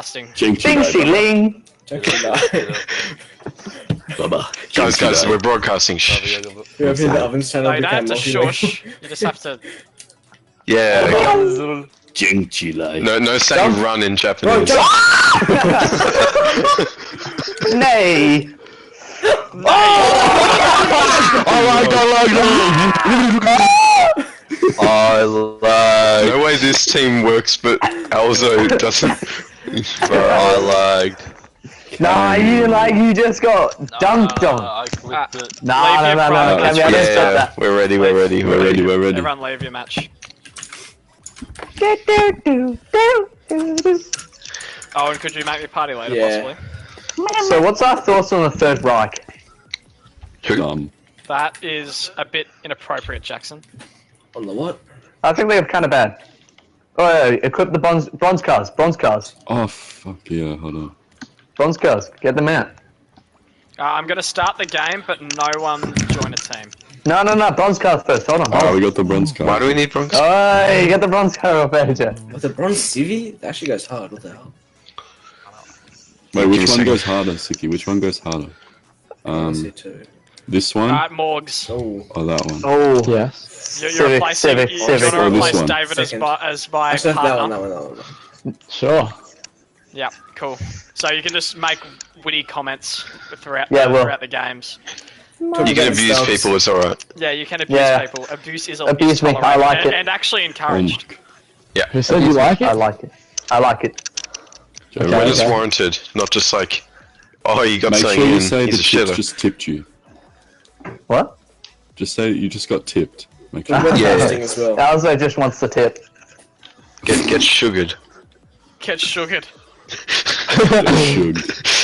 Jinxie Ling. Guys, we're broadcasting. Shh. We have the ovens channel. No, you don't have to shush. You just have to. Yeah. Jinxie Ling. No saying run in Japanese. Nay. I like. No way this team works, but Alzo doesn't. I lagged. Nah, you just got dunked on. I clicked it. No. Yeah, we're ready. Everyone leave your match. Oh, and could you make me party later, possibly? So what's our thoughts on the Third Reich? That is a bit inappropriate, Jackson. On the what? I think they're kind of bad. Oh, yeah, equip the bronze cars. Oh, fuck yeah, hold on. Bronze cars, get them out. I'm gonna start the game, but no one join a team. No, bronze cars first, hold on. Oh, we got the bronze car. Why do we need bronze? Oh, you get the bronze car up, AJ. With the bronze civvy? That actually goes hard, what the hell? Wait, which one goes harder, Siki? Which one goes harder? This one? Alright, Morgs. Oh, that one. Oh, yeah. You're replacing. Civic. You're gonna replace one. David as my Actually, partner. that one. Sure. Yeah, cool. So you can just make witty comments throughout the games. You can abuse people, it's alright. Yeah, you can abuse people. Abuse is Abuse me, I like it. And actually encouraged. Yeah. Who said you like it? I like it. When it's warranted, not just like, oh, you got Make something sure you in, say the he's a tips shitter. just tipped you. What? Just say you just got tipped. Make sure. As well. Alzo just wants the tip. Get sugared. Get sugared.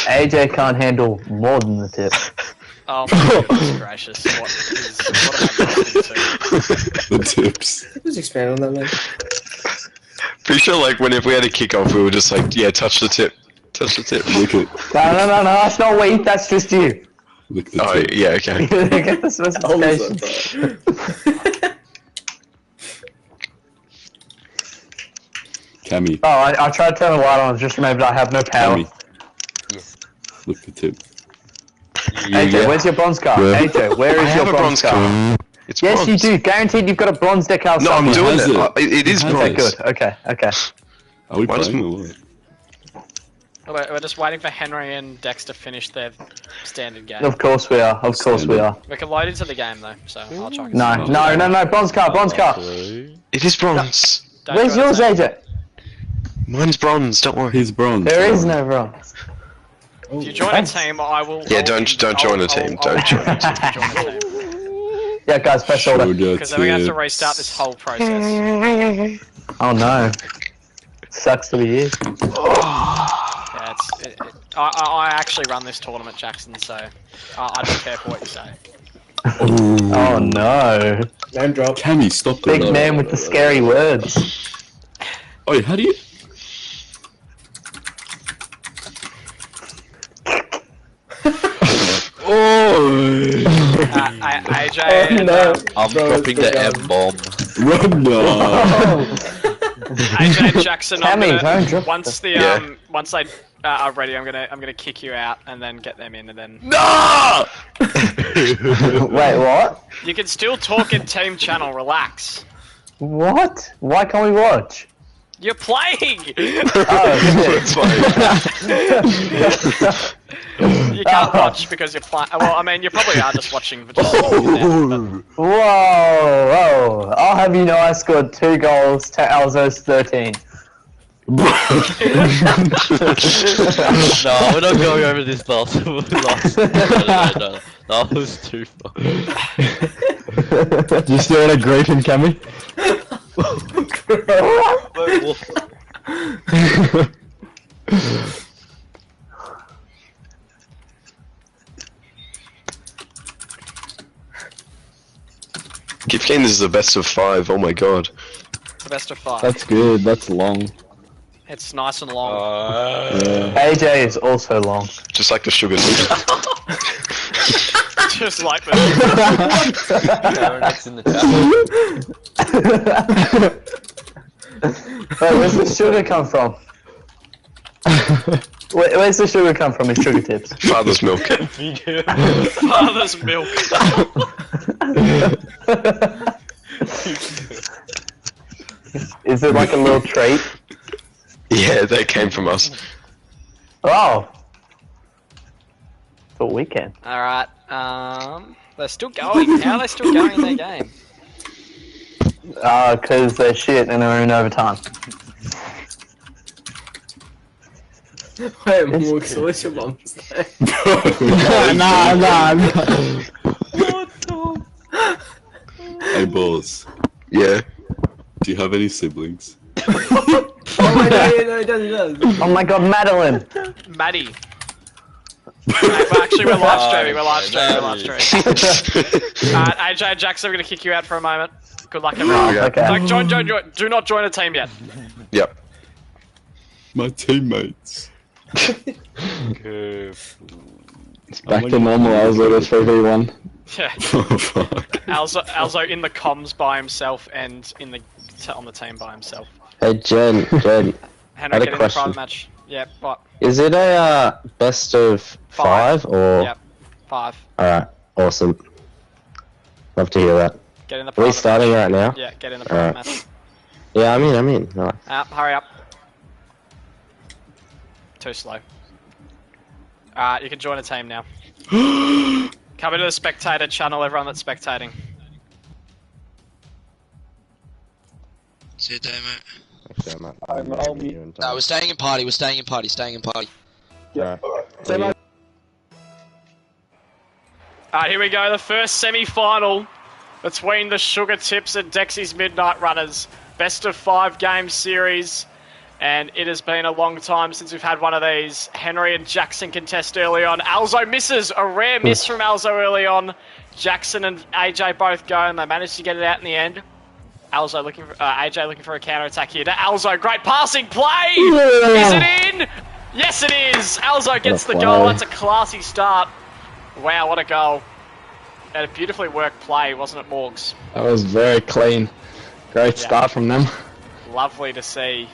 AJ can't handle more than the tip. Oh my goodness gracious. What am I listening to? The tips. Just expand on that, man. Pretty sure, like, whenever we had a kickoff, we were just like, yeah, touch the tip. Touch the tip. Look at. No, that's not weak, that's just you. Look at the Oh, tip. yeah, okay. Get the specifications. Cammy. Oh, I tried to turn the light on, just remembered I have no power. Cammy. Yes. Look at the tip. AJ, where's your bronze car? Yeah. AJ, where is your bronze car? It's Yes, bronze. you do. Guaranteed you've got a bronze decal No, I'm somewhere. doing has it. It is It has Okay, bronze. good. Okay. Are we Why does- playing or what? We're just waiting for Henry and Dex to finish their standard game. Of course we are. We can load into the game though, so I'll try. No. Bronze car. It is bronze. Don't Where's go yours, outside. AJ? Mine's bronze, don't worry. He's bronze. There is no bronze. If you join a team, I will. Yeah, don't join a team. Don't join a team. Join a team. Yeah, guys, press order. Because then we're gonna have to restart this whole process. Oh no. Sucks to be you. Yeah, I actually run this tournament, Jackson, so I don't care for what you say. Oh no. Name drop. Cammy, stop that. Big man with the scary words. Oh, how do you? AJ, I'm dropping the M-bomb. Run now. AJ and Jackson, Cammy, don't drop once the once they are ready, I'm gonna kick you out and then get them in, and then No! Wait, what? you can still talk in team channel. Relax. What? Why can't we watch? You're playing. You can't watch because you're playing. Well, I mean, you probably are just watching. But just Whoa! I'll have you know I scored 2 goals to Alzo's 13. No, we're not going over this last. No, that was too far. Do you still want to greet him, Cammy? Keep saying this is the best of 5, oh my god. the best of 5. That's good, that's long. It's nice and long. AJ is also long. Just like the sugar. Just like that. Next in the chat. Wait, where's the sugar come from? Where's the sugar come from in sugar tips? Father's milk. Father's milk. Is it like a little treat? Yeah, they came from us. Oh. Thought we can. Alright, they're still going. How are they still going in their game? Because they're shit and they're in overtime. Wait, Morg, so what's your mum say? Nah. Hey, Balls. Yeah. Do you have any siblings? Oh, wait, no, he does. Oh my god, Madeline! Maddie. Well, actually, we're live streaming. Alright, AJ, Jackson, we're gonna kick you out for a moment. Good luck, everyone. Yeah. Okay. Like, join. Do not join a team yet. Yep. My teammates. Back to normal, I was at a 3v1. Yeah. Oh, fuck. Alzo in the comms by himself and on the team by himself. Hey, Jen, Henry, had a get in the question. private match. Yeah, what? is it a best of five or? Yep. 5. Alright, awesome. Love to hear that. Get in the Are we private starting match. right now? Yeah, get in the private Alright. match. Yeah, I'm in. Nice. Hurry up. Too slow. Alright, you can join a team now. Come into the spectator channel, everyone that's spectating. See you, day, mate. Actually, I'm not. No, we're staying in party. Alright. Alright, here we go. The first semi-final between the Sugar Tips and Dexys Midnight Runners. Best of 5 game series. And it has been a long time since we've had one of these. Henry and Jackson contest early on. Alzo misses. A rare miss from Alzo early on. Jackson and AJ both go, and they managed to get it out in the end. AJ looking for a counter-attack here to Alzo. Great passing play! Is it in? Yes, it is! Alzo gets the goal. That's a classy start. Wow, what a goal. And a beautifully worked play, wasn't it, Morgs? That was very clean. Great start from them. Lovely to see.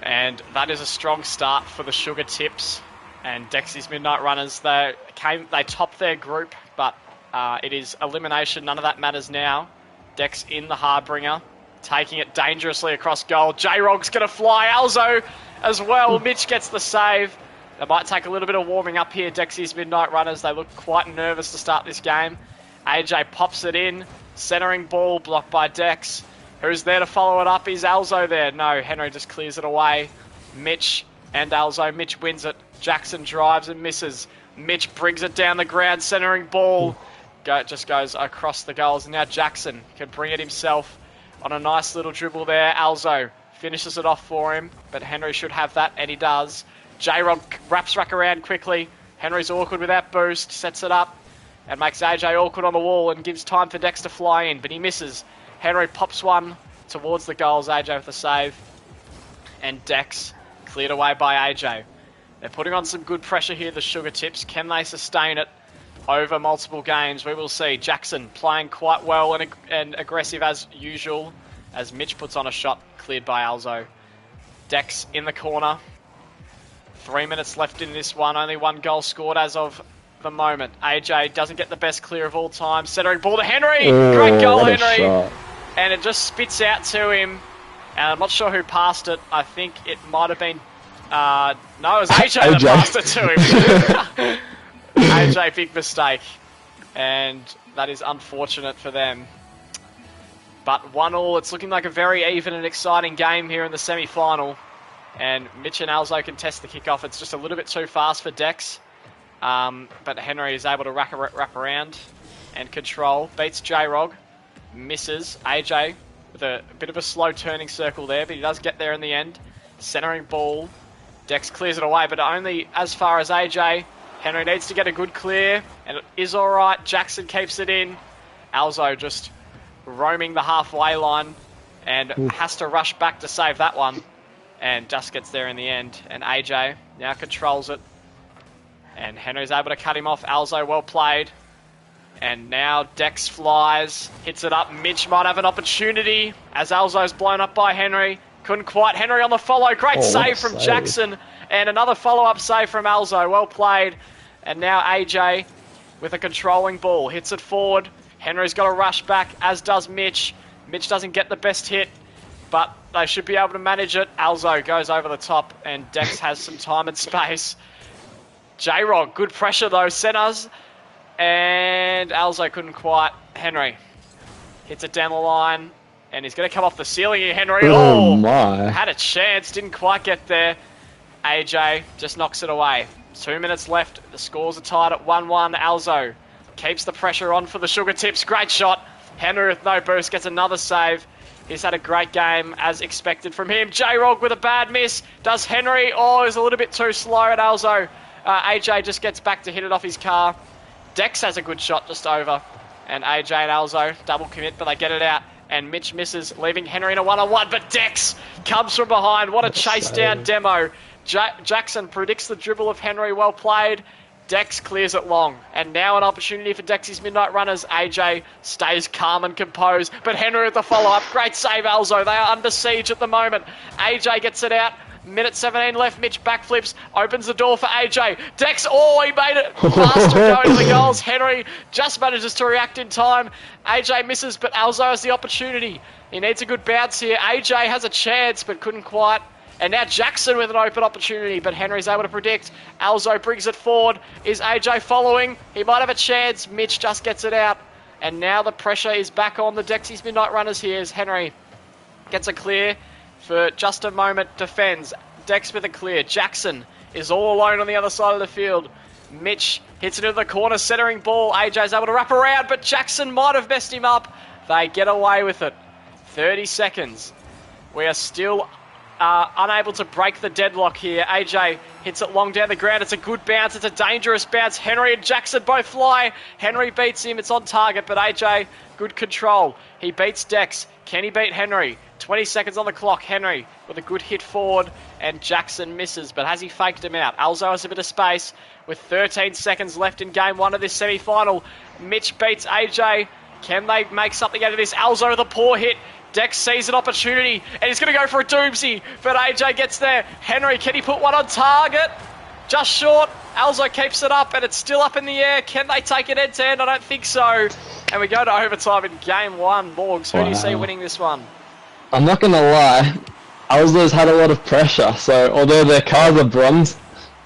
And that is a strong start for the Sugar Tips and Dexys Midnight Runners. They topped their group, but it is elimination. None of that matters now. Dex in the Harbinger, taking it dangerously across goal. J-Rog's going to fly. Alzo as well. Mitch gets the save. They might take a little bit of warming up here, Dexys Midnight Runners. They look quite nervous to start this game. AJ pops it in. Centering ball blocked by Dex. Who's there to follow it up? Is Alzo there? No, Henry just clears it away. Mitch and Alzo. Mitch wins it. Jackson drives and misses. Mitch brings it down the ground, centering ball. Just goes across the goals. And now Jackson can bring it himself on a nice little dribble there. Alzo finishes it off for him, but Henry should have that, and he does. J-Rog wraps back around quickly. Henry's awkward with that boost, sets it up, and makes AJ awkward on the wall and gives time for Dex to fly in, but he misses. Henry pops one towards the goals, AJ with a save. And Dex cleared away by AJ. They're putting on some good pressure here, the Sugar Tips. Can they sustain it over multiple games? We will see. Jackson playing quite well and aggressive as usual, as Mitch puts on a shot cleared by Alzo. Dex in the corner. 3 minutes left in this one. Only 1 goal scored as of the moment. AJ doesn't get the best clear of all time. Centering ball to Henry. Great goal, Henry. Shot. And it just spits out to him. And I'm not sure who passed it. I think it might have been... no, it was AJ that passed it to him. AJ, big mistake. And that is unfortunate for them. But 1-1. It's looking like a very even and exciting game here in the semi-final. And Mitch and Alzo can test the kickoff. It's just a little bit too fast for Dex. But Henry is able to wrap around and control. Beats J-Rog. Misses. AJ with a bit of a slow turning circle there, but he does get there in the end. Centering ball. Dex clears it away, but only as far as AJ. Henry needs to get a good clear, and it is alright. Jackson keeps it in. Alzo just roaming the halfway line and has to rush back to save that one. And just gets there in the end. And AJ now controls it. And Henry's able to cut him off. Alzo well played. And now Dex flies, hits it up. Mitch might have an opportunity as Alzo's blown up by Henry. Couldn't quite. Henry on the follow. Great what a save from save. Jackson. And another follow-up save from Alzo. Well played. And now AJ with a controlling ball. Hits it forward. Henry's got to rush back, as does Mitch. Mitch doesn't get the best hit, but they should be able to manage it. Alzo goes over the top, and Dex has some time and space. J-Rod, good pressure though, centers. And Alzo couldn't quite. Henry hits it down the line, and he's going to come off the ceiling here, Henry. Oh my. Had a chance, didn't quite get there. AJ just knocks it away. 2 minutes left, the scores are tied at 1-1. Alzo keeps the pressure on for the Sugar Tips. Great shot. Henry with no boost gets another save. He's had a great game as expected from him. J-Rog with a bad miss. Does Henry? Oh, he's a little bit too slow at Alzo. AJ just gets back to hit it off his car. Dex has a good shot just over. And AJ and Alzo double commit, but they get it out. And Mitch misses, leaving Henry in a one-on-one. But Dex comes from behind. What a chase down demo. Jackson predicts the dribble of Henry. Well played. Dex clears it long. And now an opportunity for Dexys Midnight Runners. AJ stays calm and composed. But Henry with the follow-up. Great save, Alzo. They are under siege at the moment. AJ gets it out. Minute 17 left. Mitch backflips. Opens the door for AJ. Dex, oh, he made it faster going to the goals. Henry just manages to react in time. AJ misses, but Alzo has the opportunity. He needs a good bounce here. AJ has a chance, but couldn't quite. And now Jackson with an open opportunity, but Henry's able to predict. Alzo brings it forward. Is AJ following? He might have a chance. Mitch just gets it out. And now the pressure is back on the Dexys Midnight Runners here as Henry gets a clear for just a moment, defends. Dex with a clear. Jackson is all alone on the other side of the field. Mitch hits it into the corner, centering ball. AJ's able to wrap around, but Jackson might have messed him up. They get away with it. 30 seconds. We are still unable to break the deadlock here. AJ hits it long down the ground. It's a good bounce. It's a dangerous bounce. Henry and Jackson both fly. Henry beats him. It's on target, but AJ, good control. He beats Dex. Can he beat Henry? 20 seconds on the clock. Henry with a good hit forward, and Jackson misses, but has he faked him out? Alzo has a bit of space with 13 seconds left in game one of this semi-final. Mitch beats AJ. Can they make something out of this? Alzo with a poor hit. Dex sees an opportunity, and he's going to go for a doomsy, but AJ gets there. Henry, can he put one on target? Just short. Alzo keeps it up, and it's still up in the air. Can they take it end-to-end? I don't think so. And we go to overtime in game one. Morgs, who do you see winning this one? I'm not going to lie, Alzo's had a lot of pressure, so although their cars are bronze,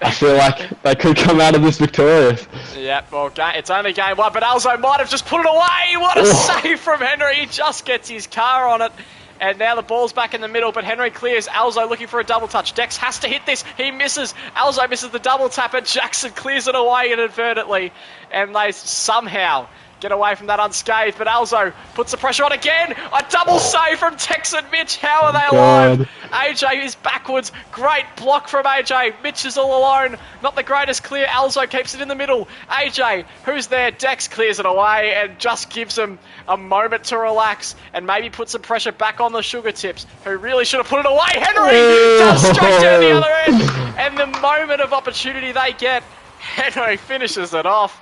I feel like they could come out of this victorious. Yeah, well, it's only game one, but Alzo might have just put it away. What a save from Henry. He just gets his car on it. And now the ball's back in the middle, but Henry clears. Alzo looking for a double touch. Dex has to hit this. He misses. Alzo misses the double tap, and Jackson clears it away inadvertently. And they somehow get away from that unscathed, but Alzo puts the pressure on again. A double save from Tex and Mitch. How are they alive? AJ is backwards. Great block from AJ. Mitch is all alone. Not the greatest clear. Alzo keeps it in the middle. AJ, who's there? Dex clears it away and just gives him a moment to relax and maybe put some pressure back on the Sugar Tips, who really should have put it away. Henry just straight down the other end. And the moment of opportunity they get, Henry finishes it off.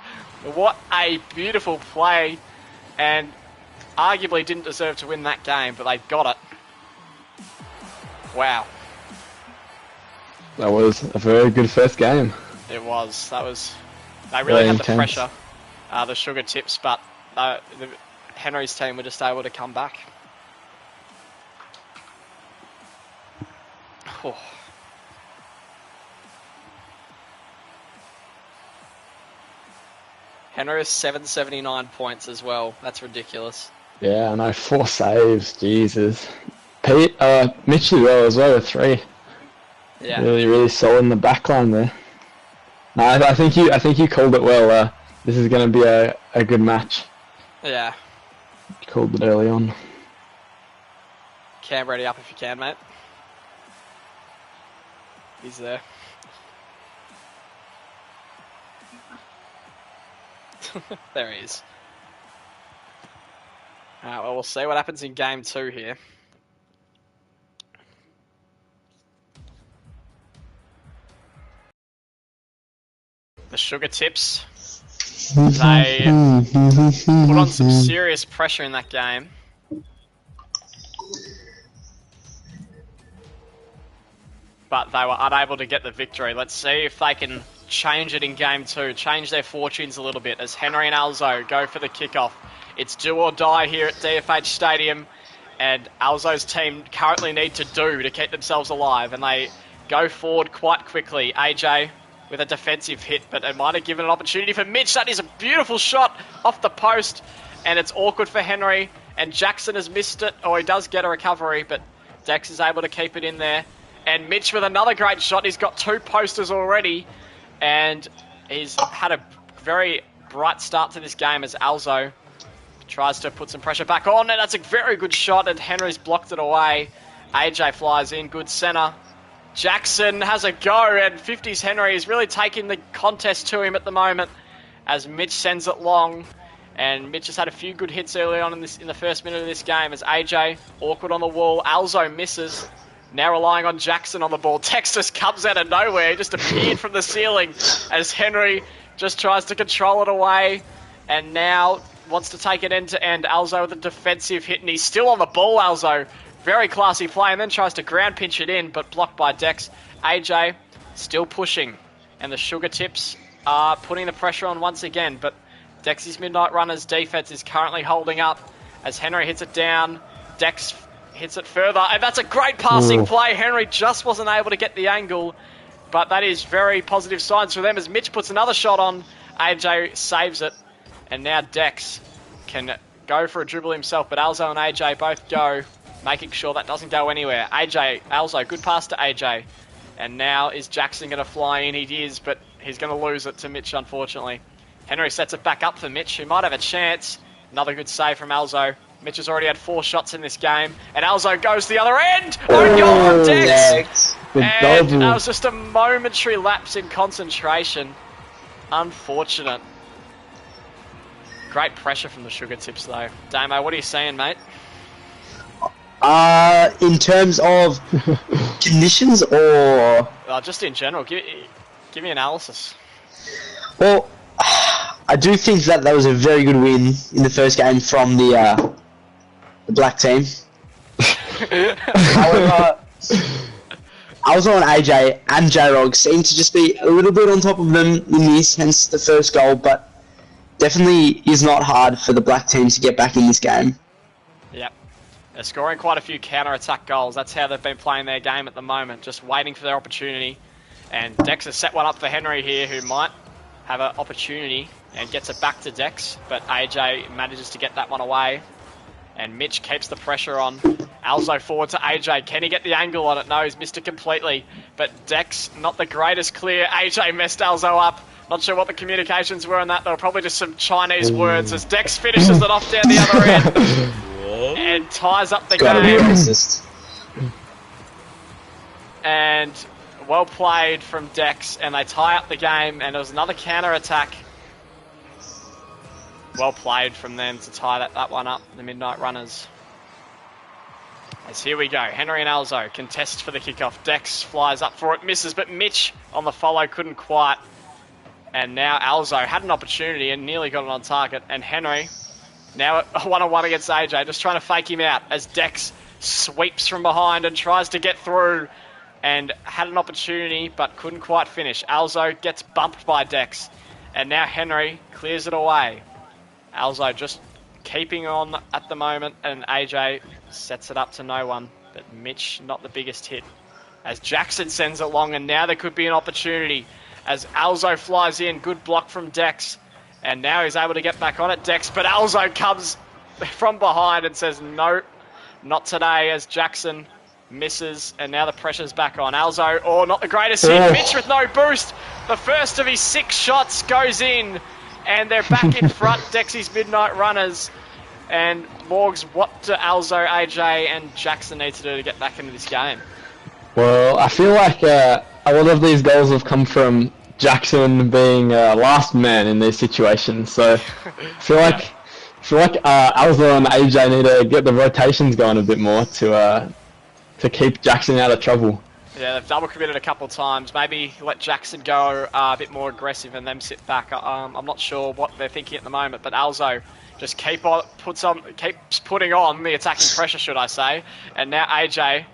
What a beautiful play, and arguably didn't deserve to win that game, but they got it. Wow. That was a very good first game. It was. They really had the intense pressure, the Sugar Tips, but Henry's team were just able to come back. Oh. Henry has 779 points as well. That's ridiculous. Yeah, I know, 4 saves, Jesus. Mitch as well with 3. Yeah. Really solid in the back line there. No, I think you called it well. This is going to be a good match. Yeah. You called it early on. Cam ready up if you can, mate. He's there. There he is. Well, we'll see what happens in game 2 here. The Sugar Tips. They put on some serious pressure in that game. but they were unable to get the victory. Let's see if they can change it in game 2, change their fortunes a little bit as Henry and Alzo go for the kickoff. It's do or die here at DFH Stadium, and Alzo's team currently need to do to keep themselves alive, and they go forward quite quickly. AJ with a defensive hit, but it might have given an opportunity for Mitch. That is a beautiful shot off the post, and it's awkward for Henry, and Jackson has missed it, or he does get a recovery, but Dex is able to keep it in there. And Mitch with another great shot. He's got 2 posters already, and he's had a very bright start to this game as Alzo tries to put some pressure back on, and that's a very good shot, and Henry's blocked it away. AJ flies in, good centre. Jackson has a go, and 50s Henry is really taking the contest to him at the moment as Mitch sends it long, and Mitch has had a few good hits early on in the first minute of this game as AJ awkward on the wall. Alzo misses. Now relying on Jackson on the ball. Dexys comes out of nowhere. He just appeared from the ceiling as Henry just tries to control it away. And now wants to take it end to end. Alzo with a defensive hit, and he's still on the ball, Alzo. Very classy play, and then tries to ground pinch it in, but blocked by Dex. AJ still pushing, and the Sugar Tips are putting the pressure on once again, but Dexy's Midnight Runners defense is currently holding up as Henry hits it down. Dex hits it further, and that's a great passing play. Henry just wasn't able to get the angle, but that is very positive signs for them as Mitch puts another shot on. AJ saves it, and now Dex can go for a dribble himself, but Alzo and AJ both go, making sure that doesn't go anywhere. Alzo, good pass to AJ, and now is Jackson going to fly in? He is, but he's going to lose it to Mitch, unfortunately. Henry sets it back up for Mitch, who might have a chance. Another good save from Alzo. Mitch has already had 4 shots in this game, and Alzo goes to the other end. Oh, goal from Dex! And that was just a momentary lapse in concentration. Unfortunate. Great pressure from the Sugar Tips, though. Damo, what are you saying, mate? In terms of conditions or... Just in general, give me analysis. Well, I do think that was a very good win in the first game from the black team. However, Alzo and AJ and J-Rog seem to just be a little bit on top of them in this, hence the first goal, but definitely is not hard for the black team to get back in this game. Yep. They're scoring quite a few counter-attack goals. That's how they've been playing their game at the moment, just waiting for their opportunity. And Dex has set one up for Henry here, who might have an opportunity and gets it back to Dex, but AJ manages to get that one away. And Mitch keeps the pressure on. Alzo forward to AJ. Can he get the angle on it? No, he's missed it completely. But Dex, not the greatest clear. AJ messed Alzo up. Not sure what the communications were on that. They were probably just some Chinese words as Dex finishes it off down the other end. And ties up the game. And well played from Dex. And they tie up the game. And there was another counter-attack. Well played from them to tie that one up, the Midnight Runners. As here we go, Henry and Alzo contest for the kickoff. Dex flies up for it, misses, but Mitch on the follow couldn't quite. And now Alzo had an opportunity and nearly got it on target. And Henry, now a one-on-one against AJ, just trying to fake him out as Dex sweeps from behind and tries to get through. And had an opportunity, but couldn't quite finish. Alzo gets bumped by Dex. And now Henry clears it away. Alzo just keeping on at the moment, and AJ sets it up to no one, but Mitch not the biggest hit as Jackson sends it long, and now there could be an opportunity as Alzo flies in. Good block from Dex, and now he's able to get back on it, Dex, but Alzo comes from behind and says no, not today, as Jackson misses, and now the pressure's back on Alzo. Not the greatest hit. Mitch with no boost. The first of his 6 shots goes in, and they're back in front, Dexy's Midnight Runners. And Morgs, what do Alzo, AJ, and Jackson need to do to get back into this game? Well, I feel like a lot of these goals have come from Jackson being last man in these situations. So I feel like Alzo and AJ need to get the rotations going a bit more to keep Jackson out of trouble. Yeah, they've double committed a couple of times. Maybe let Jackson go a bit more aggressive and them sit back. I'm not sure what they're thinking at the moment, but Alzo just keeps putting on the attacking pressure, should I say. And now AJ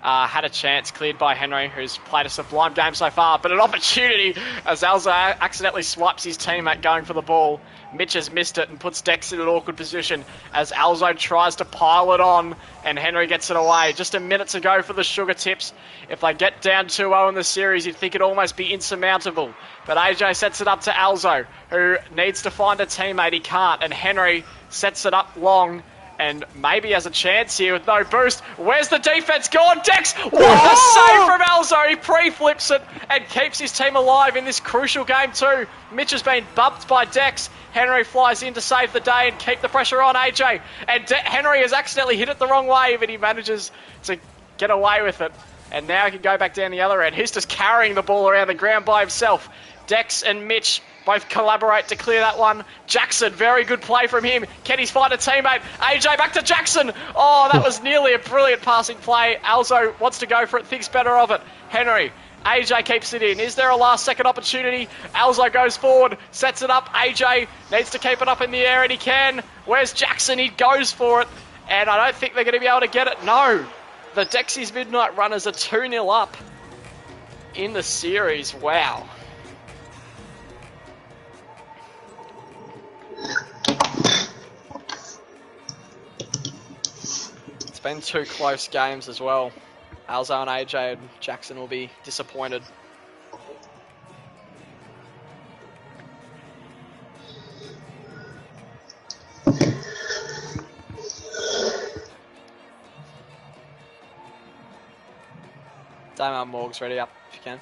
had a chance cleared by Henry, who's played a sublime game so far, but an opportunity as Alzo accidentally swipes his teammate going for the ball. Mitch has missed it and puts Dex in an awkward position as Alzo tries to pile it on and Henry gets it away. Just a minute to go for the Sugar Tips. If they get down 2-0 in the series, you'd think it'd almost be insurmountable. But AJ sets it up to Alzo, who needs to find a teammate. He can't, and Henry sets it up long and maybe has a chance here with no boost. Where's the defense gone? Dex! What a save from Alzo! He pre-flips it and keeps his team alive in this crucial game too. Mitch has been bumped by Dex. Henry flies in to save the day and keep the pressure on AJ. And Henry has accidentally hit it the wrong way, but he manages to get away with it. And now he can go back down the other end. He's just carrying the ball around the ground by himself. Dex and Mitch both collaborate to clear that one. Jackson, very good play from him. Can he find a teammate? AJ back to Jackson. Oh, that was nearly a brilliant passing play. Alzo wants to go for it, thinks better of it. Henry. AJ keeps it in. Is there a last second opportunity? Alzo goes forward, sets it up. AJ needs to keep it up in the air, and he can. Where's Jackson? He goes for it, and I don't think they're going to be able to get it. No. The Dexys Midnight Runners are 2-0 up in the series. Wow. It's been 2 close games as well. Alzo and AJ and Jackson will be disappointed. Damo Morg's ready up if you can.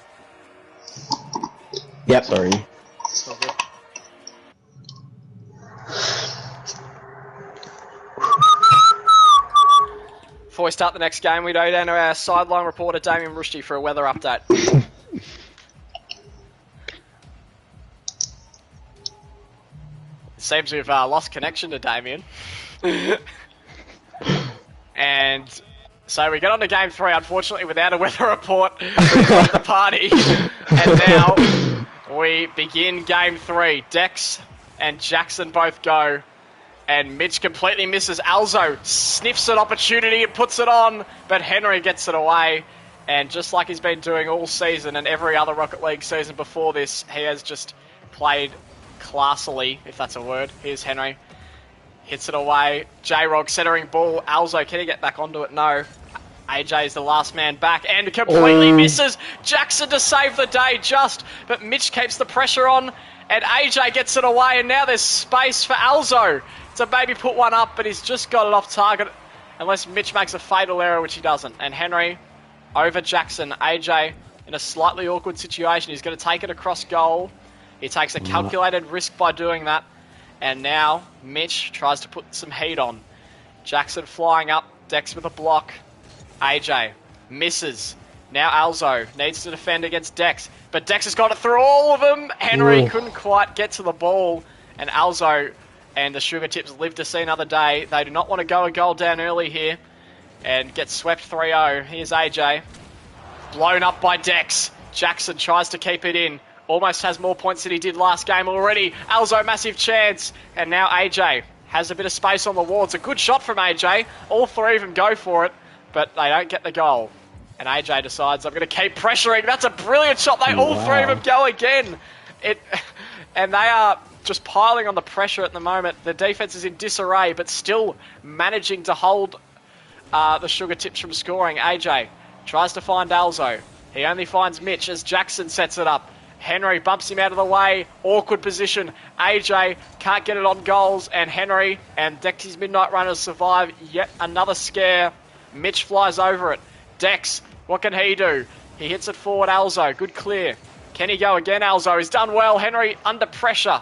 Yep. Sorry. All good. Before we start the next game, we go down to our sideline reporter, Damien Rushdie, for a weather update. It seems we've lost connection to Damien. And so we get on to Game 3, unfortunately, without a weather report. We've got the party. And now we begin Game 3. Dex and Jackson both go. And Mitch completely misses. Alzo sniffs an opportunity and puts it on, but Henry gets it away. And just like he's been doing all season and every other Rocket League season before this, he has just played classily, if that's a word. Here's Henry. Hits it away. J-Rog centering ball. Alzo, can he get back onto it? No. AJ is the last man back and completely misses. Jackson to save the day just, but Mitch keeps the pressure on. And AJ gets it away, and now there's space for Alzo to maybe put one up, but he's just got it off target, unless Mitch makes a fatal error, which he doesn't. And Henry over Jackson. AJ in a slightly awkward situation. He's going to take it across goal. He takes a calculated risk by doing that. And now Mitch tries to put some heat on. Jackson flying up. Dex with a block. AJ misses. Now Alzo needs to defend against Dex. But Dex has got it through all of them. Henry couldn't quite get to the ball. And Alzo and the Sugar Tips live to see another day. They do not want to go a goal down early here. And get swept 3-0. Here's AJ. Blown up by Dex. Jackson tries to keep it in. Almost has more points than he did last game already. Alzo, massive chance. And now AJ has a bit of space on the wall. It's a good shot from AJ. All three of them go for it. But they don't get the goal. And AJ decides, I'm going to keep pressuring. That's a brilliant shot. All three of them go again. And they are just piling on the pressure at the moment. The defense is in disarray, but still managing to hold the Sugar Tips from scoring. AJ tries to find Alzo. He only finds Mitch as Jackson sets it up. Henry bumps him out of the way. Awkward position. AJ can't get it on goals. And Henry and Dexys Midnight Runners survive yet another scare. Mitch flies over it. Dex, what can he do? He hits it forward, Alzo. Good clear. Can he go again, Alzo? He's done well. Henry under pressure.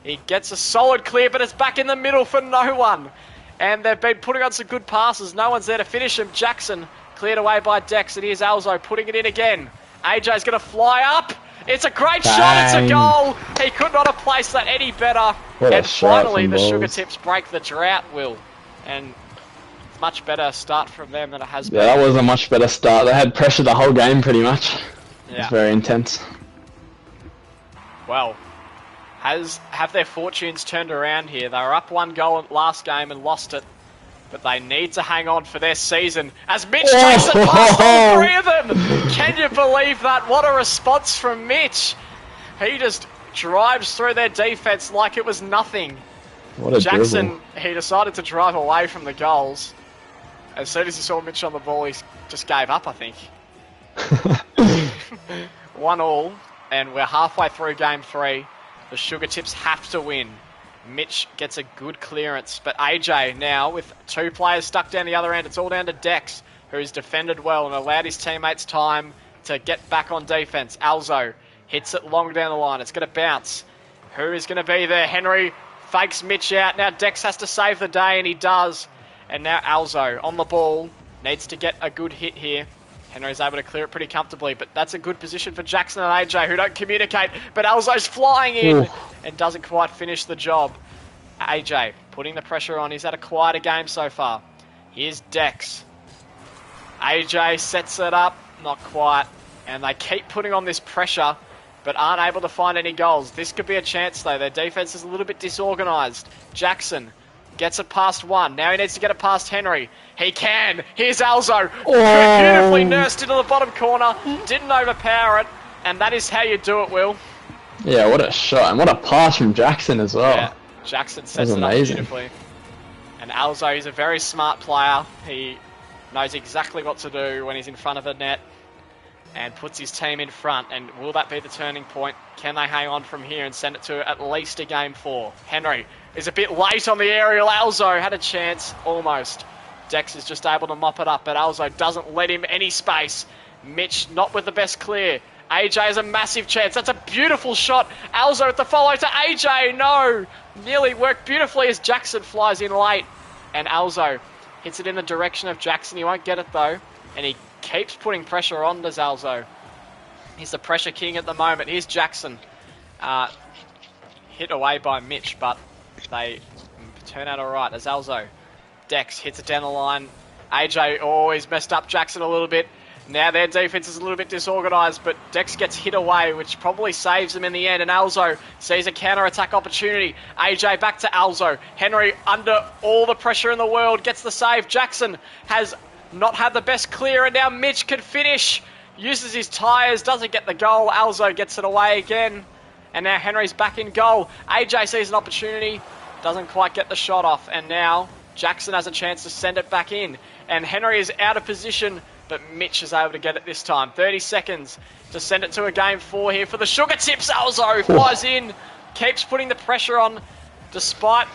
He gets a solid clear, but it's back in the middle for no one. And they've been putting on some good passes. No one's there to finish him. Jackson cleared away by Dex, and here's Alzo putting it in again. AJ's going to fly up. It's a great shot. It's a goal. He could not have placed that any better. And finally, the Sugar Tips break the drought, Will. And much better start from them than it has been. Yeah, that was a much better start. They had pressure the whole game pretty much. Yeah. It's very intense. Well, have their fortunes turned around here? They were up 1 goal last game and lost it. but they need to hang on for their season as Mitch takes it past all three of them. Can you believe that? What a response from Mitch. He just drives through their defense like it was nothing. What a Jackson, dribble. he decided to drive away from the goals. As soon as he saw Mitch on the ball, he just gave up, I think. 1-1, and we're halfway through game 3. The Sugar Tips have to win. Mitch gets a good clearance, but AJ now with 2 players stuck down the other end. It's all down to Dex, who's defended well and allowed his teammates time to get back on defense. Alzo hits it long down the line. It's going to bounce. Who is going to be there? Henry fakes Mitch out. Now Dex has to save the day, and he does. And now Alzo on the ball. Needs to get a good hit here. Henry's able to clear it pretty comfortably, but that's a good position for Jackson and AJ, who don't communicate. But Alzo's flying in and doesn't quite finish the job. AJ putting the pressure on. He's had a quieter game so far. Here's Dex. AJ sets it up. Not quite. And they keep putting on this pressure, but aren't able to find any goals. This could be a chance, though. Their defense is a little bit disorganized. Jackson gets it past one. Now he needs to get it past Henry. He can. Here's Alzo. Beautifully nursed into the bottom corner. Didn't overpower it. And that is how you do it, Will. Yeah, what a shot. And what a pass from Jackson as well. Yeah, Jackson sets it up beautifully. And Alzo, he's a very smart player. He knows exactly what to do when he's in front of a net and puts his team in front. And will that be the turning point? Can they hang on from here and send it to at least a game 4? Henry is a bit late on the aerial. Alzo had a chance, almost. Dex is just able to mop it up, but Alzo doesn't let him any space. Mitch not with the best clear. AJ has a massive chance. That's a beautiful shot. Alzo with the follow to AJ. No! Nearly worked beautifully as Jackson flies in late. And Alzo hits it in the direction of Jackson. He won't get it though. And he keeps putting pressure on, does Alzo. He's the pressure king at the moment. Here's Jackson. Hit away by Mitch, but they turn out alright as Alzo. Dex hits it down the line. AJ always messed up Jackson a little bit. Now their defense is a little bit disorganized, but Dex gets hit away, which probably saves them in the end. And Alzo sees a counter-attack opportunity. AJ back to Alzo. Henry, under all the pressure in the world, gets the save. Jackson has not had the best clear, and now Mitch can finish. Uses his tyres, doesn't get the goal. Alzo gets it away again. And now Henry's back in goal. AJ sees an opportunity, doesn't quite get the shot off. And now Jackson has a chance to send it back in. And Henry is out of position, but Mitch is able to get it this time. 30 seconds to send it to a game 4 here for the Sugar Tips. Alzo flies in, keeps putting the pressure on despite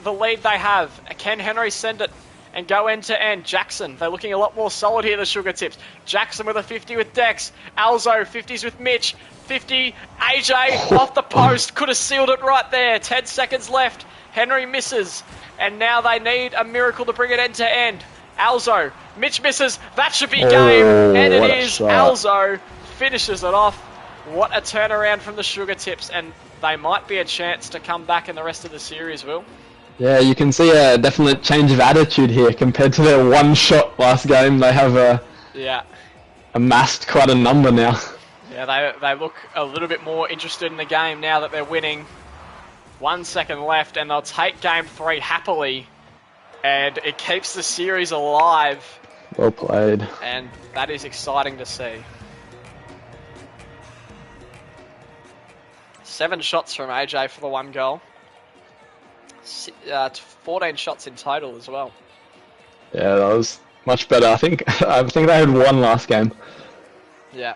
the lead they have. Can Henry send it and go end to end? Jackson, they're looking a lot more solid here, the Sugar Tips. Jackson with a 50 with Dex. Alzo, 50s with Mitch. 50, AJ off the post, could have sealed it right there. 10 seconds left. Henry misses, and now they need a miracle to bring it end to end. Alzo, Mitch misses, that should be game, and it is. Alzo finishes it off. What a turnaround from the Sugar Tips, and they might be a chance to come back in the rest of the series, Will. Yeah, you can see a definite change of attitude here compared to their one shot last game. They have amassed quite a number now. Yeah, they look a little bit more interested in the game now that they're winning. 1 second left, and they'll take game 3 happily. And it keeps the series alive. Well played. And that is exciting to see. 7 shots from AJ for the 1 goal. 14 shots in total as well. Yeah, that was much better. I think they had 1 last game. Yeah.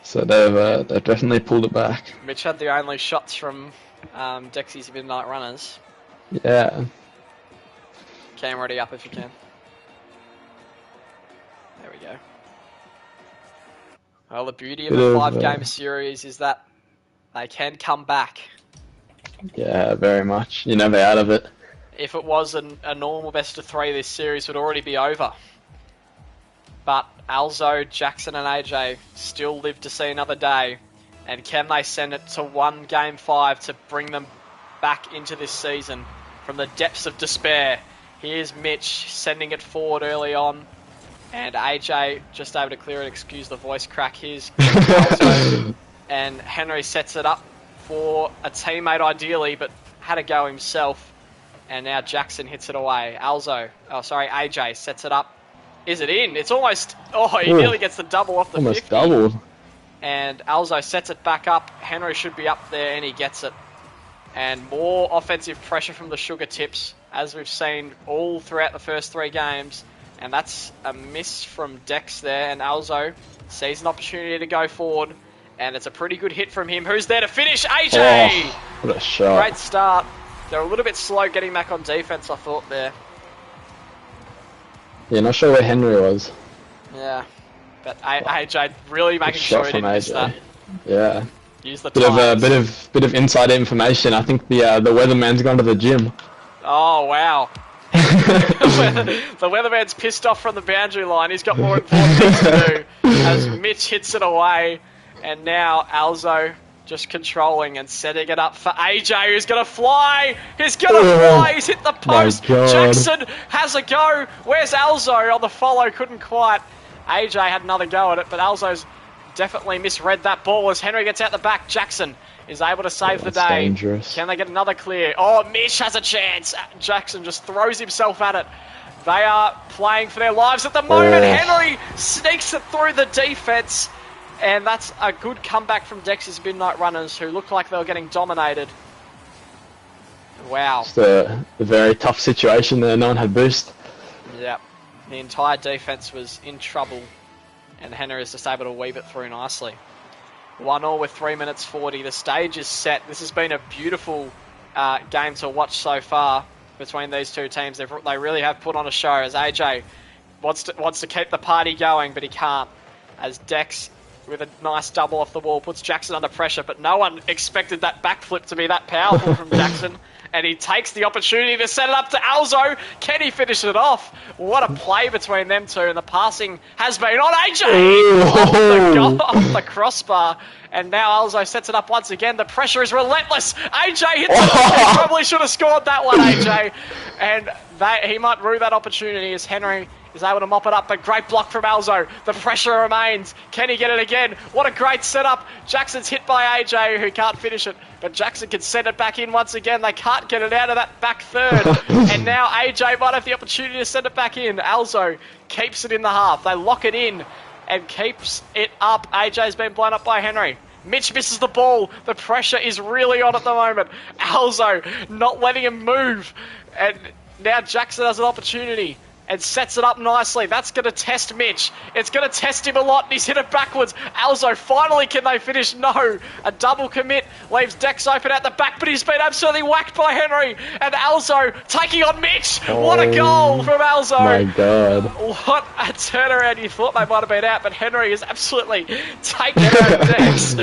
So they've definitely pulled it back. Mitch had the only shots from Dexys Midnight Runners. Yeah. Camera ready up if you can. There we go. Well, the beauty of a 5-game series is that they can come back. Yeah, very much. You're never out of it. If it was a normal best of 3, this series would already be over. But Alzo, Jackson and AJ still live to see another day. And can they send it to 1 game 5 to bring them back into this season from the depths of despair? Here's Mitch sending it forward early on. And AJ just able to clear it, excuse the voice crack. Here's Alzo. And Henry sets it up for a teammate ideally, but had a go himself. And now Jackson hits it away. AJ sets it up. Is it in? It's almost... Oh, he nearly gets the double off the Almost 50. doubled. And Alzo sets it back up. Henry should be up there, and he gets it. And more offensive pressure from the Sugar Tips, as we've seen all throughout the first 3 games. And that's a miss from Dex there, and Alzo sees an opportunity to go forward. And it's a pretty good hit from him. Who's there to finish? AJ! Oh, what a shot. Great start. They're a little bit slow getting back on defense, I thought, there. Yeah, not sure where Henry was. Yeah. But AJ really making Good sure shot he from didn't miss AJ. that. Yeah. Use the Bit of times. bit of inside information. I think the weatherman's gone to the gym. Oh, wow. The weatherman's pissed off from the boundary line. He's got more important things to do as Mitch hits it away. And now Alzo just controlling and setting it up for AJ, who's going to fly. He's going to fly. He's hit the post. God. Jackson has a go. Where's Alzo on the follow? Couldn't quite. AJ had another go at it, but Alzo's definitely misread that ball as Henry gets out the back. Jackson is able to save the That's day. dangerous. Can they get another clear? Oh, Mitch has a chance. Jackson just throws himself at it. They are playing for their lives at the moment. Oh. Henry sneaks it through the defense. And that's a good comeback from Dexys Midnight Runners, who looked like they were getting dominated. Wow. Just a very tough situation there. No one had boost. Yep. The entire defense was in trouble. And Henry is just able to weave it through nicely. 1-1 with 3 minutes 40. The stage is set. This has been a beautiful game to watch so far between these two teams. They really have put on a show as AJ wants to keep the party going, but he can't. As Dex, with a nice double off the wall, puts Jackson under pressure, but no one expected that backflip to be that powerful from Jackson. And he takes the opportunity to set it up to Alzo. Can he finish it off? What a play between them two. And the passing has been on AJ. Off the crossbar. And now Alzo sets it up once again. The pressure is relentless. AJ hits it. He probably should have scored that one, AJ. And he might rue that opportunity as Henry is able to mop it up, but great block from Alzo. The pressure remains. Can he get it again? What a great setup. Jackson's hit by AJ, who can't finish it, but Jackson can send it back in once again. They can't get it out of that back third. And now AJ might have the opportunity to send it back in. Alzo keeps it in the half. They lock it in and keeps it up. AJ's been blown up by Henry. Mitch misses the ball. The pressure is really on at the moment. Alzo not letting him move. And now Jackson has an opportunity and sets it up nicely. That's going to test Mitch. It's going to test him a lot, and he's hit it backwards. Alzo, finally, can they finish? No. A double commit leaves Dex open at the back, but he's been absolutely whacked by Henry. And Alzo taking on Mitch. What a goal from Alzo. My God. What a turnaround. You thought they might have been out, but Henry is absolutely taken out Dex.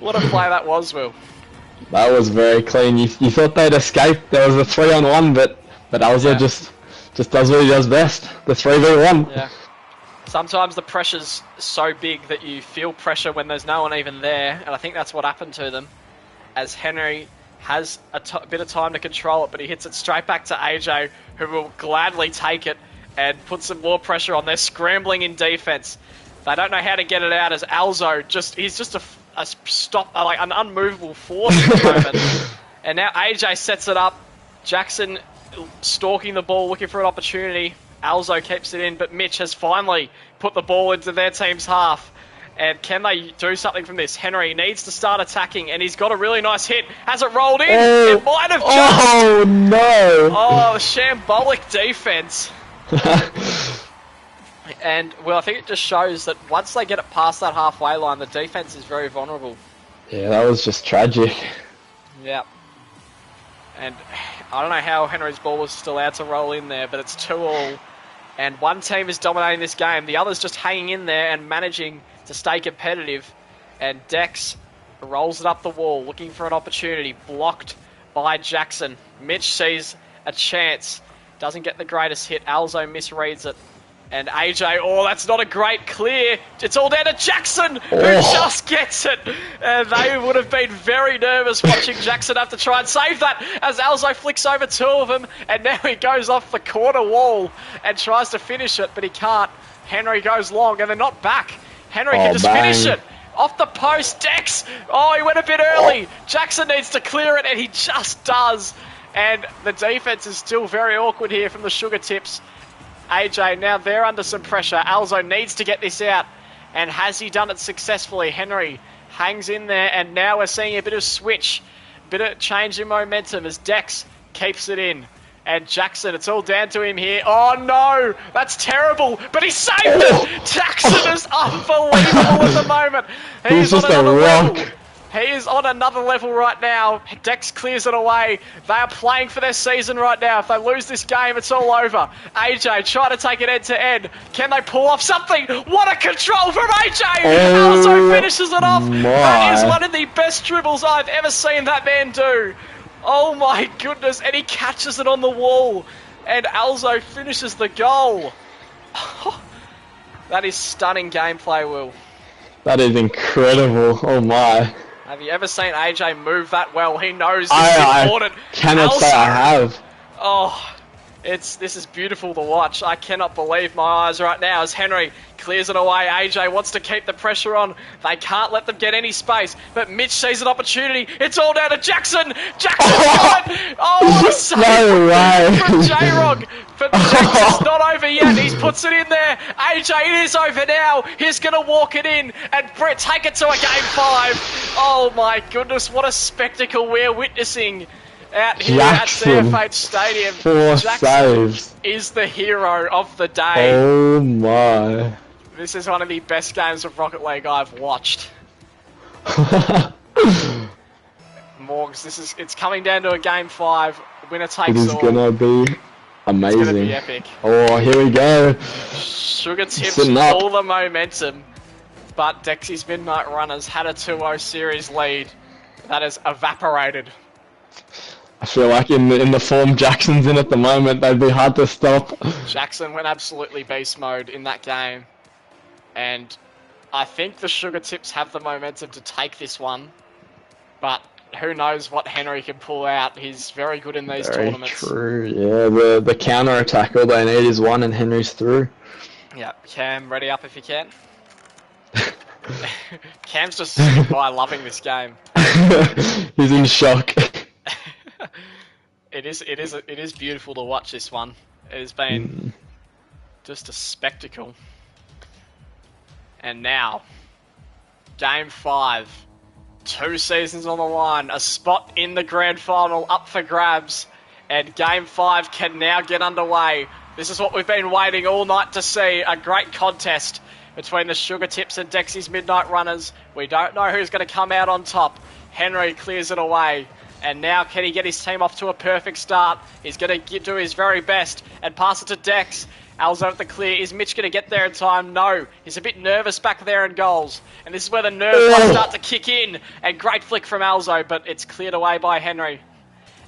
What a play that was, Will. That was very clean. You thought they'd escape. There was a 3-on-1, but Alzo just does what he does best. The 3v1. Yeah. Sometimes the pressure's so big that you feel pressure when there's no one even there, and I think that's what happened to them. As Henry has a bit of time to control it, but he hits it straight back to AJ, who will gladly take it and put some more pressure on. They're scrambling in defense. They don't know how to get it out as Alzo he's just a stop, like an unmovable force at the moment. And now AJ sets it up. Jackson stalking the ball, looking for an opportunity. Alzo keeps it in, but Mitch has finally put the ball into their team's half. And can they do something from this? Henry needs to start attacking, and he's got a really nice hit. Has it rolled in? It might have just... Oh, no. Oh, shambolic defense. And, well, I think it just shows that once they get it past that halfway line, the defense is very vulnerable. Yeah, that was just tragic. Yeah. And I don't know how Henry's ball was still out to roll in there, but it's 2-2. And one team is dominating this game. The other's just hanging in there and managing to stay competitive. And Dex rolls it up the wall, looking for an opportunity. Blocked by Jackson. Mitch sees a chance. Doesn't get the greatest hit. Alzo misreads it. And AJ, that's not a great clear. It's all down to Jackson, who just gets it. And they would have been very nervous watching Jackson have to try and save that as Alzo flicks over 2 of them. And now he goes off the corner wall and tries to finish it, but he can't. Henry goes long, and they're not back. Henry can just finish it. Off the post, Dex. He went a bit early. Jackson needs to clear it, and he just does. And the defense is still very awkward here from the Sugar Tips. AJ, now they're under some pressure. Alzo needs to get this out. And has he done it successfully? Henry hangs in there, and now we're seeing a bit of switch, a bit of change in momentum as Dex keeps it in. And Jackson, it's all down to him here. Oh no, that's terrible, but he saved it! Jackson is unbelievable at the moment. He's just a rock. He is on another level right now. Dex clears it away. They are playing for their season right now. If they lose this game, it's all over. AJ trying to take it end to end. Can they pull off something? What a control from AJ! Also finishes it off. That is one of the best dribbles I've ever seen that man do. Oh my goodness, and he catches it on the wall. And Alzo finishes the goal. That is stunning gameplay, Will. That is incredible. Oh my. Have you ever seen AJ move that well? He knows this is important. I cannot say I have. Oh, this is beautiful to watch. I cannot believe my eyes right now as Henry clears it away. AJ wants to keep the pressure on. They can't let them get any space. But Mitch sees an opportunity. It's all down to Jackson. Jackson's got it. Oh, what a save No way. from J-Rog. But Jackson's not over yet. He puts it in there. AJ, it is over now. He's going to walk it in and take it to a game 5. Oh my goodness, what a spectacle we're witnessing out here Jackson, at CFH Stadium. 4 saves. Is the hero of the day. Oh my. This is one of the best games of Rocket League I've watched. Morgs, it's coming down to a game 5. Winner takes all. It is gonna be amazing. It's gonna be epic. Oh, here we go. Sugar Tips Sitting up. all the momentum, but Dexys Midnight Runners had a 2-0 series lead. That has evaporated. I feel like in the form Jackson's in at the moment, they'd be hard to stop. Jackson went absolutely beast mode in that game. And I think the Sugar Tips have the momentum to take this one. But who knows what Henry can pull out. He's very good in these tournaments. True, yeah. The counter attack, all they need is one and Henry's through. Yeah, Cam, ready up if you can. Cam's just sitting by loving this game. He's in shock. It is beautiful to watch this one. It has been just a spectacle. And now, game 5. 2 seasons on the line, a spot in the grand final up for grabs, and game 5 can now get underway. This is what we've been waiting all night to see, a great contest between the Sugar Tips and Dexys Midnight Runners. We don't know who's going to come out on top. Henry clears it away. And now can he get his team off to a perfect start? He's going to do his very best and pass it to Dex. Alzo at the clear. Is Mitch going to get there in time? No. He's a bit nervous back there in goals. And this is where the nerves might start to kick in. And great flick from Alzo, but it's cleared away by Henry.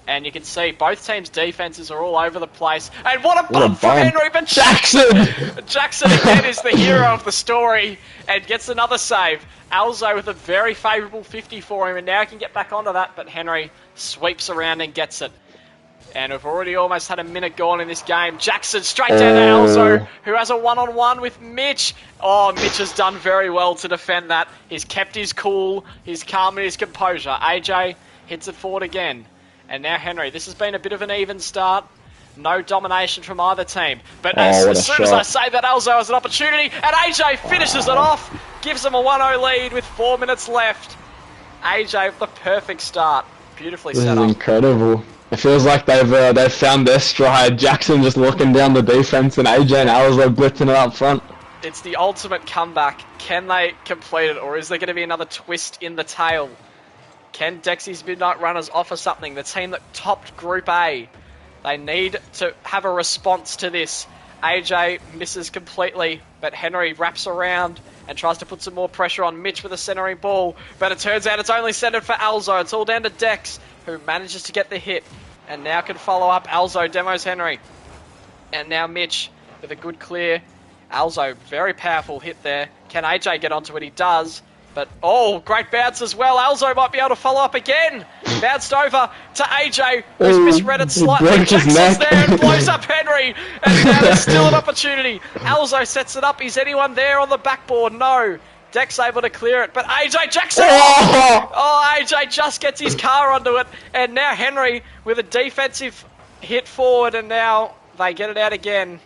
And you can see both teams' defenses are all over the place. And what a bump from Henry, but Jackson! Jackson again is the hero of the story and gets another save. Alzo with a very favourable 50 for him, and now he can get back onto that, but Henry sweeps around and gets it. And we've already almost had a minute gone in this game. Jackson straight down to Alzo, who has a one-on-one with Mitch. Oh, Mitch has done very well to defend that. He's kept his cool, his calm and his composure. AJ hits it forward again. And now Henry. This has been a bit of an even start. No domination from either team. But as soon as I say that, Alzo has an opportunity, and AJ finishes it off. Gives them a 1-0 lead with 4 minutes left. AJ with the perfect start. Beautifully set up. This is incredible. It feels like they've found their stride. Jackson just looking down the defense, and AJ and Alzo blitzing it up front. It's the ultimate comeback. Can they complete it, or is there going to be another twist in the tail? Can Dexys Midnight Runners offer something? The team that topped Group A. They need to have a response to this. AJ misses completely, but Henry wraps around and tries to put some more pressure on Mitch with a centering ball. But it turns out it's only centered for Alzo. It's all down to Dex, who manages to get the hit and now can follow up. Alzo demos Henry. And now Mitch with a good clear. Alzo, very powerful hit there. Can AJ get onto it? He does. But, oh, great bounce as well. Alzo might be able to follow up again. Bounced over to AJ, who's misread it slightly. Jackson's there and blows up Henry. And now there's still an opportunity. Alzo sets it up. Is anyone there on the backboard? No. Dex able to clear it. But AJ Jackson! Oh, AJ just gets his car onto it, and now Henry with a defensive hit forward, and now they get it out again.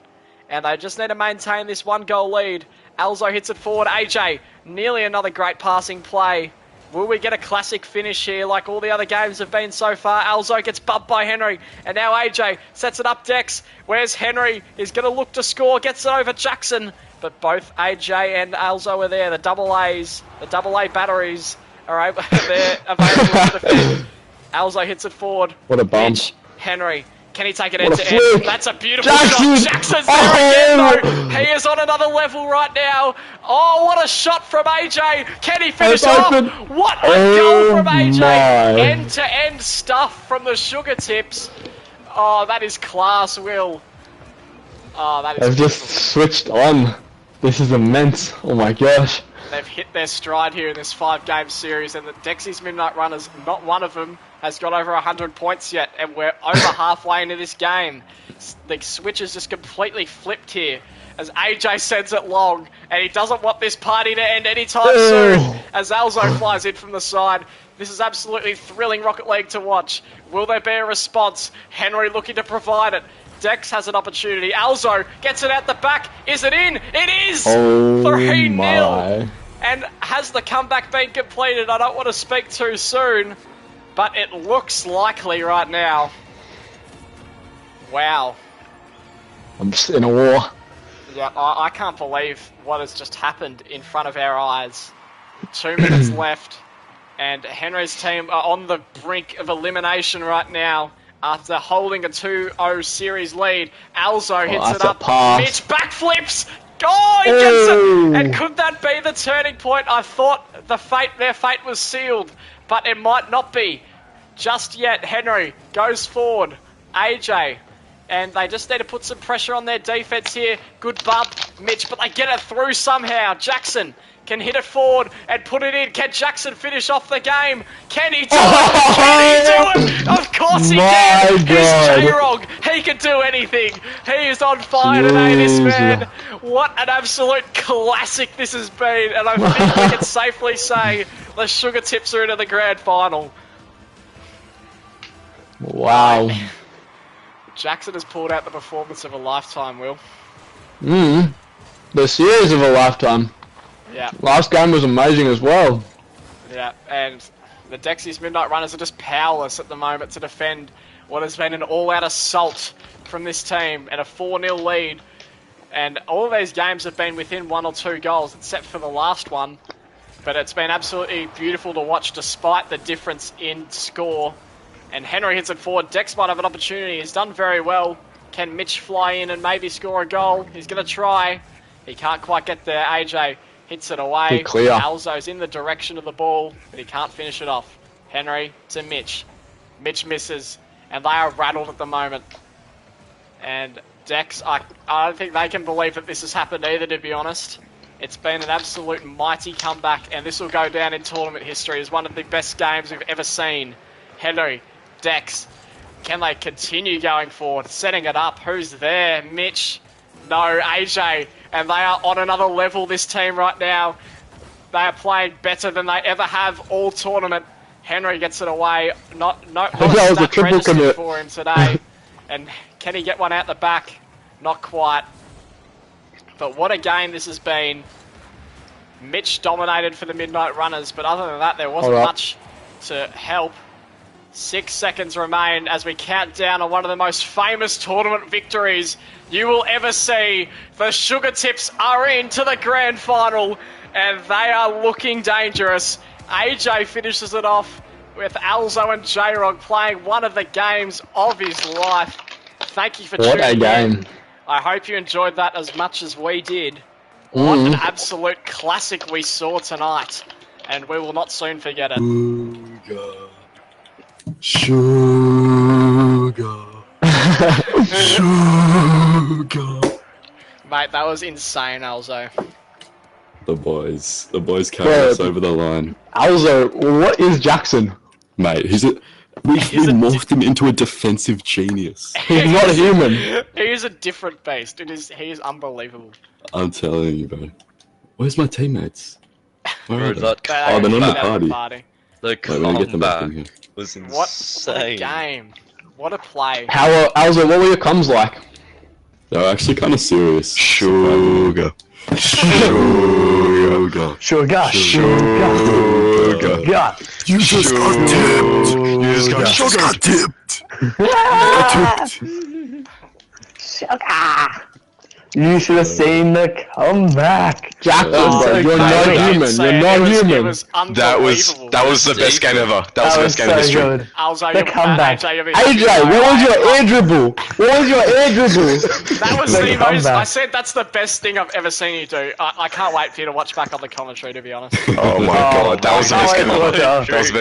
And they just need to maintain this 1-goal lead. Alzo hits it forward. AJ, nearly another great passing play. Will we get a classic finish here like all the other games have been so far? Alzo gets bumped by Henry. And now AJ sets it up Dex. Where's Henry? He's going to look to score. Gets it over Jackson. But both AJ and Alzo are there. The double A's, the double A batteries are they're available to defend. Alzo hits it forward. What a bump. Mitch, Henry. Can he take it What end a to end? flick. That's a beautiful Jackson. shot. Jackson's there again, though. He is on another level right now. Oh, what a shot from AJ. Can he finish It's off? open. What a Oh goal from AJ. my. End-to-end stuff from the Sugar Tips. Oh, that is class, Will. Oh, that is They've just beautiful. switched on. This is immense. Oh my gosh. They've hit their stride here in this 5-game series, and the Dexys Midnight Runners, not one of them has got over 100 points yet, and we're over halfway into this game. The switch is just completely flipped here as AJ sends it long, and he doesn't want this party to end anytime soon as Alzo flies in from the side. This is absolutely thrilling Rocket League to watch. Will there be a response? Henry looking to provide it. Dex has an opportunity. Alzo gets it out the back. Is it in? It is! Oh 3-0. my. And has the comeback been completed? I don't want to speak too soon, but it looks likely right now. Wow. I'm just in awe. Yeah, I can't believe what has just happened in front of our eyes. 2 minutes left, and Henry's team are on the brink of elimination right now after holding a 2-0 series lead. Alzo hits that's it a up. pass. Mitch backflips. Oh, he gets it! And could that be the turning point? I thought their fate was sealed, but it might not be. Just yet, Henry goes forward. AJ. And they just need to put some pressure on their defense here. Good bump, Mitch, but they get it through somehow. Jackson can hit it forward and put it in. Can Jackson finish off the game? Can he do it? Can he do it? Of course he can. My He's God. J-Rog. He can do anything. He is on fire today, this man. What an absolute classic this has been. And I think we can safely say the Sugar Tips are into the grand final. Wow. Jackson has pulled out the performance of a lifetime, Will. The series of a lifetime. Yeah. Last game was amazing as well. Yeah, and the Dexys Midnight Runners are just powerless at the moment to defend what has been an all-out assault from this team and a 4-0 lead. And all of these games have been within 1 or 2 goals, except for the last one. But it's been absolutely beautiful to watch despite the difference in score. And Henry hits it forward. Dex might have an opportunity. He's done very well. Can Mitch fly in and maybe score a goal? He's going to try. He can't quite get there. AJ hits it away. Good clear. Alzo's in the direction of the ball, but he can't finish it off. Henry to Mitch. Mitch misses, and they are rattled at the moment. And Dex, I don't think they can believe that this has happened either, to be honest. It's been an absolute mighty comeback, and this will go down in tournament history as one of the best games we've ever seen. Henry, Dex, can they continue going forward? Setting it up. Who's there? Mitch. No, AJ. And they are on another level, this team right now. They are playing better than they ever have all tournament. Henry gets it away. Not That was a stat triple registered commit. for him today. And can he get one out the back? Not quite. But what a game this has been. Mitch dominated for the Midnight Runners, but other than that, there wasn't Alright. much to help. 6 seconds remain as we count down on one of the most famous tournament victories you will ever see. The Sugar Tips are into the grand final, and they are looking dangerous. AJ finishes it off with Alzo and J-Rog playing one of the games of his life. Thank you for What tuning a game. in. I hope you enjoyed that as much as we did. What an absolute classic we saw tonight, and we will not soon forget it. Sugar. Mate, that was insane, Alzo. The boys carried Bro. us over the line. Alzo, what is Jackson? Mate, we morphed him into a defensive genius. He's not human. He is a different beast. He is unbelievable. I'm telling you, bro. Where's my teammates? Where Where are is they? that? Oh, they're not He's at out the of party. The Wait, we're gonna get them back in comeback here. was What a insane. game. What a play. Alzo, what were your comms like? They were actually kind of serious. Sugar. Sugar. Sugar. You just got tipped. You just got tipped. Sugar. You should have seen the comeback. Jackson, Oh, bro, you're so not crazy. human. So You're not it human. was That was unbelievable. the best game ever. That was the best game in so history. good. Alzo, The you're comeback. AJ, you're being AJ, what was your air dribble? What was your air dribble? That was The the most. comeback. I said that's the best thing I've ever seen you do. I can't wait for you to watch back on the commentary, to be honest. Oh my god, that was the best game ever. That was the